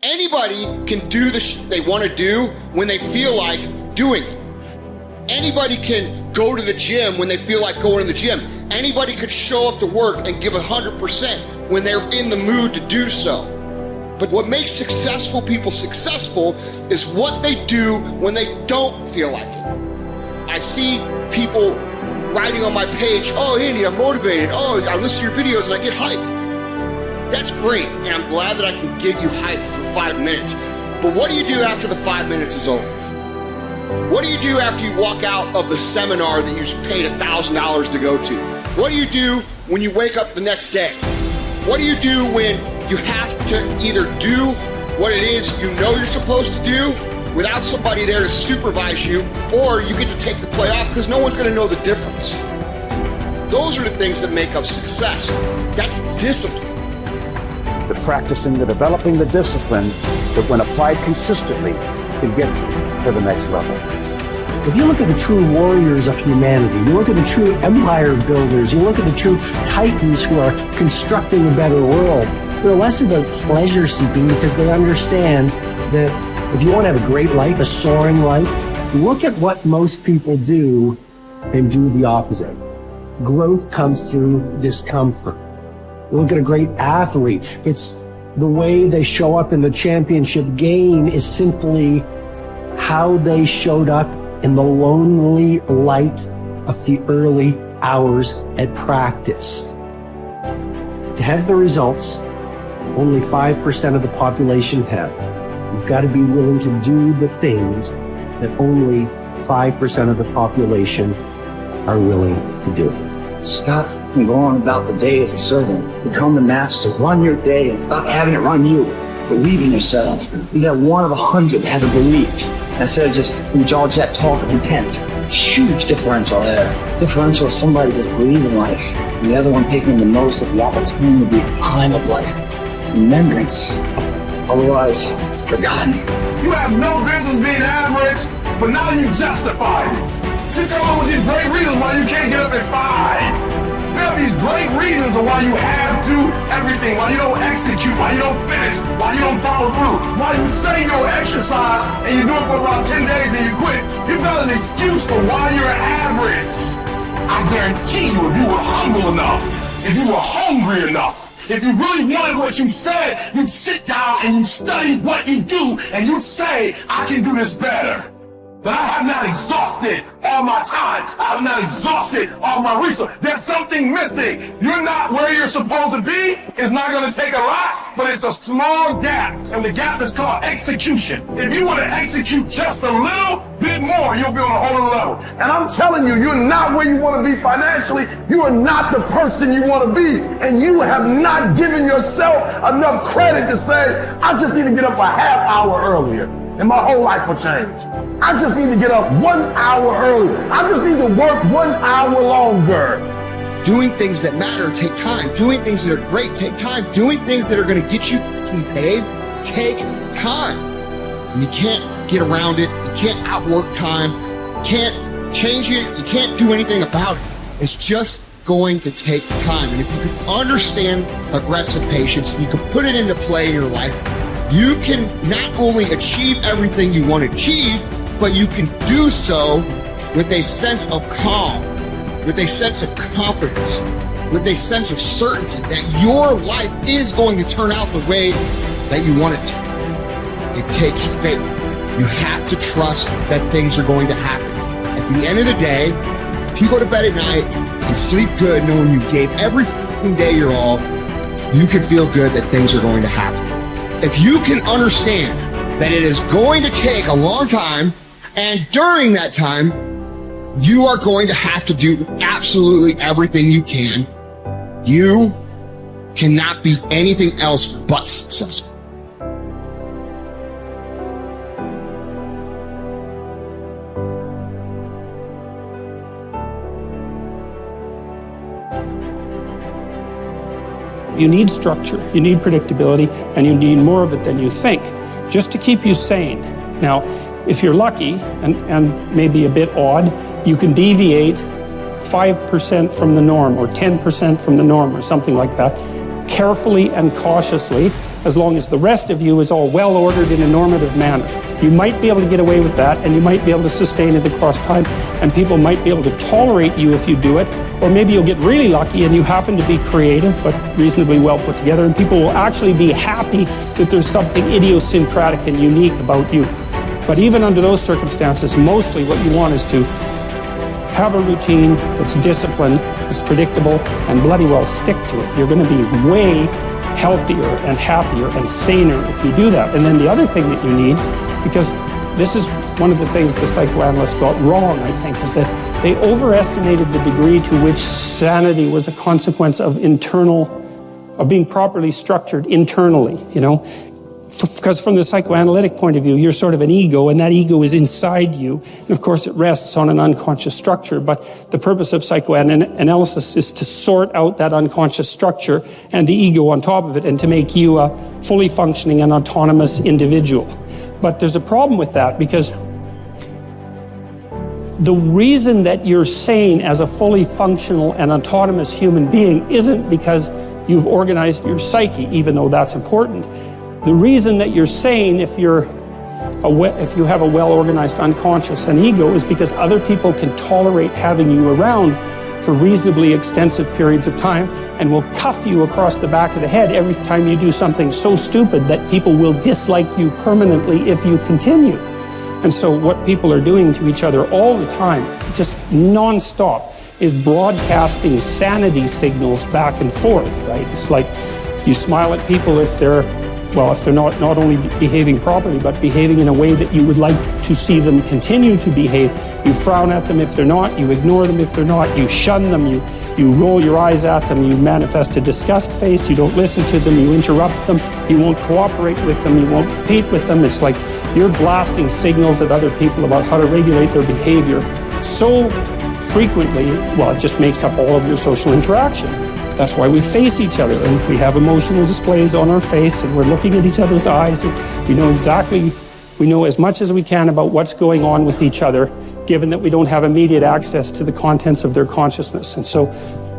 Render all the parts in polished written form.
Anybody can do the they want to do when they feel like doing it. Anybody can go to the gym when they feel like going to the gym. Anybody could show up to work and give 100% when they're in the mood to do so. But what makes successful people successful is what they do when they don't feel like it. I see people writing on my page, oh, Andy, I'm motivated. Oh, I listen to your videos and I get hyped. That's great, and I'm glad that I can get you hyped for 5 minutes. But what do you do after the 5 minutes is over? What do you do after you walk out of the seminar that you paid $1,000 to go to? What do you do when you wake up the next day? What do you do when you have to either do what it is you know you're supposed to do without somebody there to supervise you, or you get to take the play off because no one's gonna know the difference? Those are the things that make up success. That's discipline. The practicing, the developing the discipline that when applied consistently can get you to the next level. If you look at the true warriors of humanity, you look at the true empire builders, you look at the true titans who are constructing a better world, they're less about pleasure seeking because they understand that if you want to have a great life, a soaring life, look at what most people do and do the opposite. Growth comes through discomfort. Look at a great athlete. It's the way they show up in the championship game is simply how they showed up in the lonely light of the early hours at practice. To have the results, only 5% of the population have. You've got to be willing to do the things that only 5% of the population are willing to do. Stop going about the day as a servant. Become the master. Run your day and stop having it run you. Believe in yourself. You got one of 100 that has a belief instead of just jaw jet talk of intent. Huge differential there. Differential is somebody just believing life, and the other one taking the most of the opportunity time of life. Remembrance, otherwise forgotten. You have no business being average, but now you justify it. You come up with these great reasons why you can't get up at 5. You have these great reasons of why you have to do everything, why you don't execute, why you don't finish, why you don't follow through, why you say you'll exercise and you do it for about 10 days and you quit. You've got an excuse for why you're average. I guarantee you, if you were humble enough, if you were hungry enough, if you really wanted what you said, you'd sit down and you'd study what you do and you'd say, I can do this better. But I have not exhausted all my time. I have not exhausted all my resources. There's something missing. You're not where you're supposed to be. It's not going to take a lot, but it's a small gap. And the gap is called execution. If you want to execute just a little bit more, you'll be on a whole other level. And I'm telling you, you're not where you want to be financially. You are not the person you want to be. And you have not given yourself enough credit to say, I just need to get up a half hour earlier, and my whole life will change. I just need to get up 1 hour earlier. I just need to work 1 hour longer. Doing things that matter take time. Doing things that are great take time. Doing things that are going to get you paid take time. And you can't get around it. You can't outwork time. You can't change it. You can't do anything about it. It's just going to take time. And if you can understand aggressive patience, you can put it into play in your life, you can not only achieve everything you want to achieve, but you can do so with a sense of calm, with a sense of confidence, with a sense of certainty that your life is going to turn out the way that you want it to. It takes faith. You have to trust that things are going to happen. At the end of the day, if you go to bed at night and sleep good knowing you gave every day your all, you can feel good that things are going to happen. If you can understand that it is going to take a long time, and during that time, you are going to have to do absolutely everything you can, you cannot be anything else but successful. You need structure, you need predictability, and you need more of it than you think, just to keep you sane. Now, if you're lucky, and maybe a bit odd, you can deviate 5% from the norm, or 10% from the norm, or something like that, carefully and cautiously, as long as the rest of you is all well ordered in a normative manner. You might be able to get away with that, and you might be able to sustain it across time, and people might be able to tolerate you if you do it, or maybe you'll get really lucky and you happen to be creative but reasonably well put together, and people will actually be happy that there's something idiosyncratic and unique about you. But even under those circumstances, mostly what you want is to have a routine that's disciplined, that's predictable, and bloody well stick to it. You're going to be way healthier and happier and saner if you do that. And then the other thing that you need, because this is one of the things the psychoanalysts got wrong, I think, is that they overestimated the degree to which sanity was a consequence of being properly structured internally, you know? Because from the psychoanalytic point of view, you're sort of an ego, and that ego is inside you. And of course, it rests on an unconscious structure. But the purpose of psychoanalysis is to sort out that unconscious structure and the ego on top of it, and to make you a fully functioning and autonomous individual. But there's a problem with that, because the reason that you're sane as a fully functional and autonomous human being isn't because you've organized your psyche, even though that's important. The reason that you're sane if you have a well-organized unconscious and ego is because other people can tolerate having you around for reasonably extensive periods of time and will cuff you across the back of the head every time you do something so stupid that people will dislike you permanently if you continue. And so what people are doing to each other all the time, just non-stop, is broadcasting sanity signals back and forth, right? It's like you smile at people if they're not only behaving properly, but behaving in a way that you would like to see them continue to behave. You frown at them if they're not, you ignore them if they're not, you shun them, you roll your eyes at them, you manifest a disgust face, you don't listen to them, you interrupt them, you won't cooperate with them, you won't compete with them. It's like you're blasting signals at other people about how to regulate their behavior so frequently, well, it just makes up all of your social interaction. That's why we face each other, and we have emotional displays on our face, and we're looking at each other's eyes, and we know as much as we can about what's going on with each other, given that we don't have immediate access to the contents of their consciousness. And so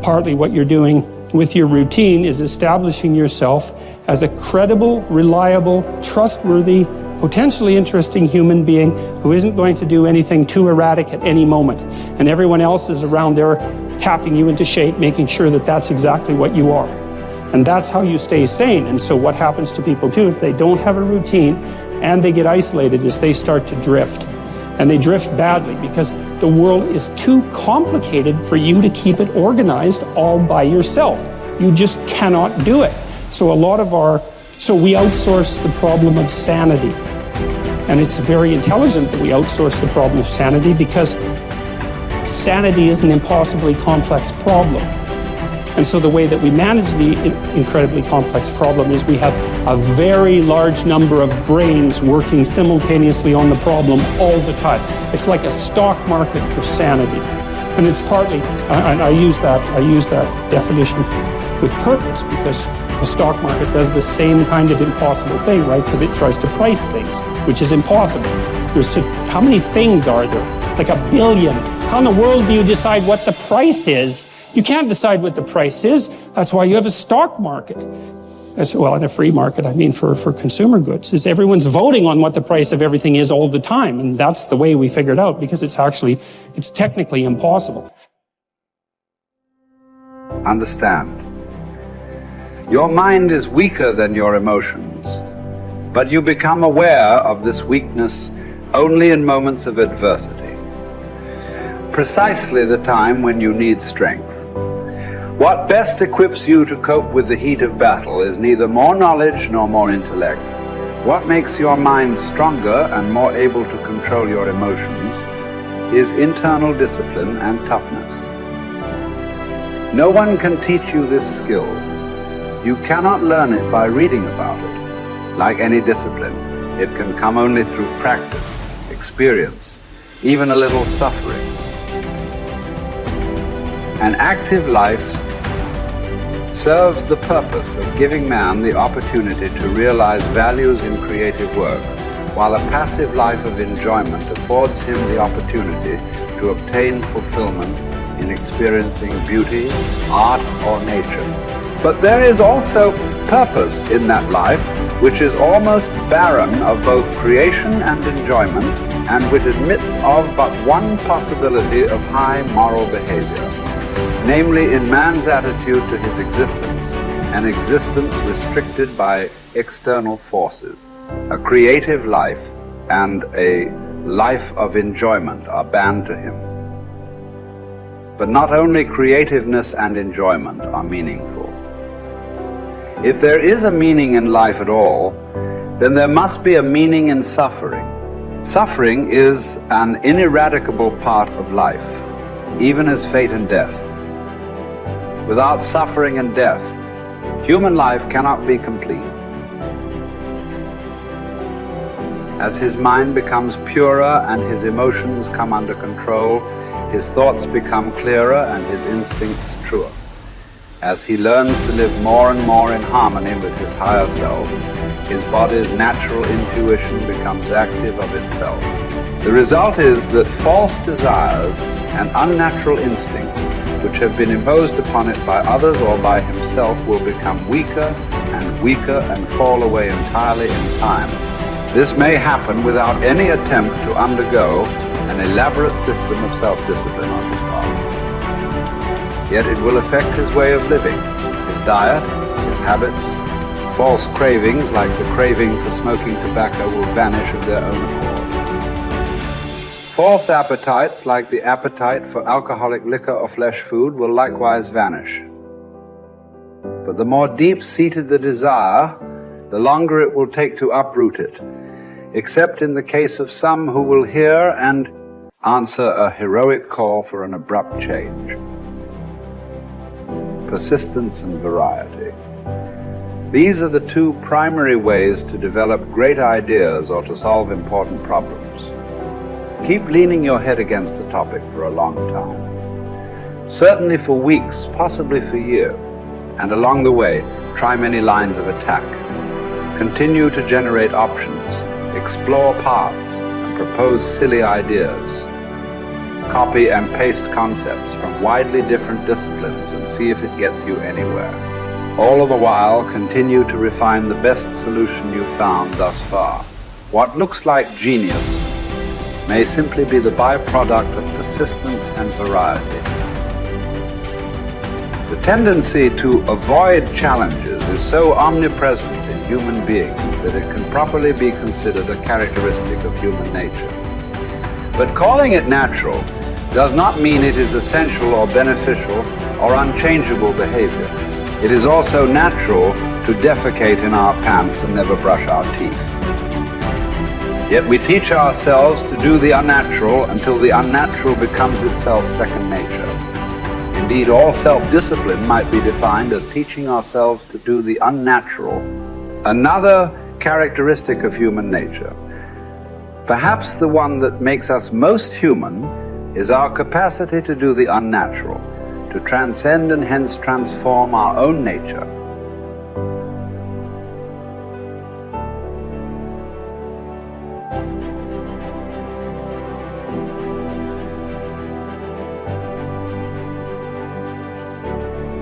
partly what you're doing with your routine is establishing yourself as a credible, reliable, trustworthy, potentially interesting human being who isn't going to do anything too erratic at any moment. And everyone else is around there tapping you into shape, making sure that that's exactly what you are. And that's how you stay sane. And so what happens to people too, if they don't have a routine and they get isolated, is they start to drift. And they drift badly because the world is too complicated for you to keep it organized all by yourself. You just cannot do it. So we outsource the problem of sanity. And it's very intelligent that we outsource the problem of sanity, because sanity is an impossibly complex problem. And so the way that we manage the incredibly complex problem is we have a very large number of brains working simultaneously on the problem all the time. It's like a stock market for sanity. And it's partly, and I use that definition with purpose, because the stock market does the same kind of impossible thing, right? Because it tries to price things, which is impossible. How many things are there? Like 1 billion. How in the world do you decide what the price is? You can't decide what the price is. That's why you have a stock market. Well, in a free market, I mean for consumer goods, is everyone's voting on what the price of everything is all the time. And that's the way we figured out, because it's technically impossible. Understand. Your mind is weaker than your emotions, but you become aware of this weakness only in moments of adversity. Precisely the time when you need strength. What best equips you to cope with the heat of battle is neither more knowledge nor more intellect. What makes your mind stronger and more able to control your emotions is internal discipline and toughness. No one can teach you this skill. You cannot learn it by reading about it. Like any discipline, it can come only through practice, experience, even a little suffering. An active life serves the purpose of giving man the opportunity to realize values in creative work, while a passive life of enjoyment affords him the opportunity to obtain fulfillment in experiencing beauty, art, or nature. But there is also purpose in that life, which is almost barren of both creation and enjoyment, and which admits of but one possibility of high moral behavior, namely in man's attitude to his existence, an existence restricted by external forces. A creative life and a life of enjoyment are banned to him. But not only creativeness and enjoyment are meaningful. If there is a meaning in life at all, then there must be a meaning in suffering. Suffering is an ineradicable part of life, even as fate and death. Without suffering and death, human life cannot be complete. As his mind becomes purer and his emotions come under control, his thoughts become clearer and his instincts truer. As he learns to live more and more in harmony with his higher self, his body's natural intuition becomes active of itself. The result is that false desires and unnatural instincts, which have been imposed upon it by others or by himself, will become weaker and fall away entirely in time. This may happen without any attempt to undergo an elaborate system of self-discipline on his part. Yet it will affect his way of living, his diet, his habits. False cravings, like the craving for smoking tobacco, will vanish of their own accord. False appetites, like the appetite for alcoholic liquor or flesh food, will likewise vanish. But the more deep-seated the desire, the longer it will take to uproot it, except in the case of some who will hear and answer a heroic call for an abrupt change. Persistence and variety. These are the two primary ways to develop great ideas or to solve important problems. Keep leaning your head against a topic for a long time. Certainly for weeks, possibly for years. And along the way, try many lines of attack. Continue to generate options, explore paths, and propose silly ideas. Copy and paste concepts from widely different disciplines and see if it gets you anywhere. All of the while, continue to refine the best solution you've found thus far. What looks like genius may simply be the byproduct of persistence and variety. The tendency to avoid challenges is so omnipresent in human beings that it can properly be considered a characteristic of human nature. But calling it natural does not mean it is essential or beneficial or unchangeable behavior. It is also natural to defecate in our pants and never brush our teeth. Yet we teach ourselves to do the unnatural until the unnatural becomes itself second nature. Indeed, all self-discipline might be defined as teaching ourselves to do the unnatural. Another characteristic of human nature, perhaps the one that makes us most human, is our capacity to do the unnatural, to transcend and hence transform our own nature.